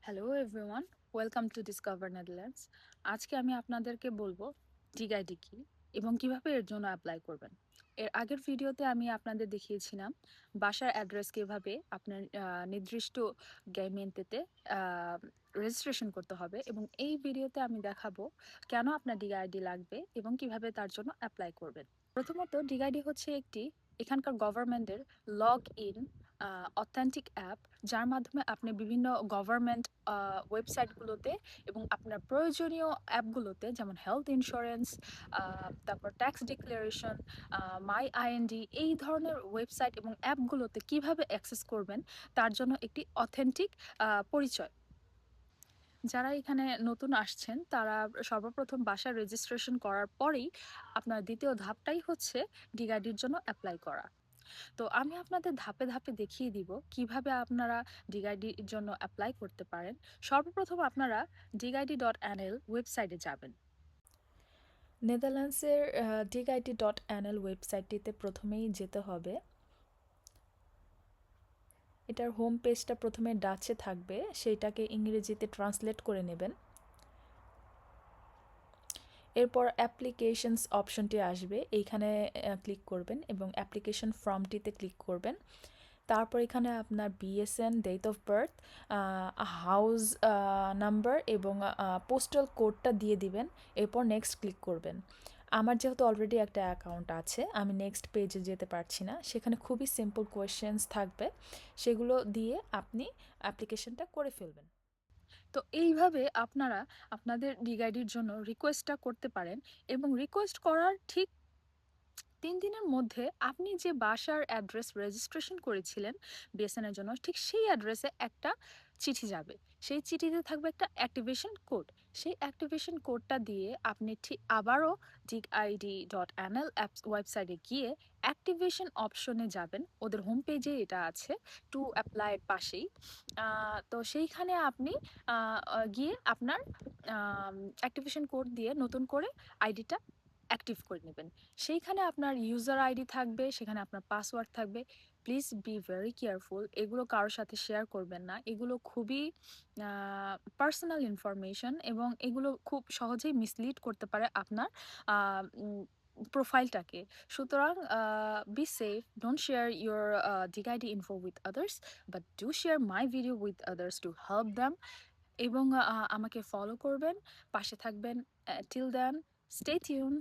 Hello everyone, welcome to discover Netherlands. আজকে আমি আপনাদেরকে বলবো ডিগআইডি কি এবং কিভাবে এর জন্য অ্যাপ্লাই করবেন। এর আগের ভিডিওতে আমি আপনাদের দেখিয়েছিলাম বাসার অ্যাড্রেস কিভাবে আপনার নির্দিষ্ট গেমেন্টেতে রেজিস্ট্রেশন করতে হবে, এবং এই ভিডিওতে আমি দেখাবো কেন আপনার ডিগআইডি লাগবে এবং কিভাবে তার জন্য অ্যাপ্লাই করবেন। প্রথমত, ডিগআইডি হচ্ছে একটি এখানকার গভর্নমেন্টের লগ ইন অথেন্টিক অ্যাপ, যার মাধ্যমে আপনি বিভিন্ন গভর্নমেন্ট ওয়েবসাইটগুলোতে এবং আপনার প্রয়োজনীয় অ্যাপগুলোতে, যেমন হেলথ ইন্স্যুরেন্স, তারপর ট্যাক্স ডিক্লারেশন, মাই আইএনডি, এই ধরনের ওয়েবসাইট এবং অ্যাপগুলোতে কিভাবে অ্যাক্সেস করবেন তার জন্য একটি অথেন্টিক পরিচয়। যারা এখানে নতুন আসছেন তারা সর্বপ্রথম বাসা রেজিস্ট্রেশন করার পরেই আপনার দ্বিতীয় ধাপটাই হচ্ছে ডিগাইডির জন্য অ্যাপ্লাই করা। তো আমি আপনাদের ধাপে ধাপে দেখিয়ে দিব কিভাবে আপনারা ডিগাইডির জন্য অ্যাপ্লাই করতে পারেন। সর্বপ্রথম আপনারা digid.nl ওয়েবসাইটে যাবেন। নেদারল্যান্ডসের digid.nl ওয়েবসাইটটিতে প্রথমেই যেতে হবে। এটার হোম পেজটা প্রথমে ডাচে থাকবে, সেইটাকে ইংরেজিতে ট্রান্সলেট করে নেবেন। এরপর অ্যাপ্লিকেশনস অপশনটি আসবে, এইখানে ক্লিক করবেন এবং অ্যাপ্লিকেশন ফর্মটিতে ক্লিক করবেন। তারপর এখানে আপনার BSN, date of birth, house number এবং পোস্টাল কোডটা দিয়ে দিবেন। এরপর নেক্সট ক্লিক করবেন। আমার যেহেতু অলরেডি একটা অ্যাকাউন্ট আছে, আমি নেক্সট পেজে যেতে পারছি না। সেখানে খুবই সিম্পল কোয়েশ্চেন্স থাকবে, সেগুলো দিয়ে আপনি অ্যাপ্লিকেশনটা করে ফেলবেন। তো এইভাবে আপনারা আপনাদের ডিগাইডির জন্য রিকোয়েস্টটা করতে পারেন, এবং রিকোয়েস্ট করার ঠিক ৩ দিনের মধ্যে আপনি যে বাসার অ্যাড্রেস রেজিস্ট্রেশন করেছিলেন বিএসএন এর জন্য, ঠিক সেই অ্যাড্রেসে একটা চিঠি যাবে। সেই চিঠিতে থাকবে একটা অ্যাক্টিভেশন কোড। সেই অ্যাক্টিভেশন কোডটা দিয়ে আপনি ঠিক আবারও digid.nl অ্যাপস ওয়েবসাইটে গিয়ে অ্যাক্টিভেশন অপশনে যাবেন। ওদের হোম পেজে এটা আছে, টু অ্যাপ্লাই এর পাশেই। তো সেইখানে আপনি গিয়ে আপনার অ্যাক্টিভেশন কোড দিয়ে নতুন করে আইডিটা অ্যাক্টিভ করে নেবেন। সেইখানে আপনার ইউজার আইডি থাকবে, সেখানে আপনার পাসওয়ার্ড থাকবে। প্লিজ বি ভেরি কেয়ারফুল, এগুলো কারোর সাথে শেয়ার করবেন না। এগুলো খুবই পার্সোনাল ইনফরমেশন, এবং এগুলো খুব সহজেই মিসলিড করতে পারে আপনার প্রোফাইলটাকে। সুতরাং be safe, don't share your ডিগাইডি info with others, but do share my video with others to help them. এবং আমাকে ফলো করবেন, পাশে থাকবেন। Till then, stay tune.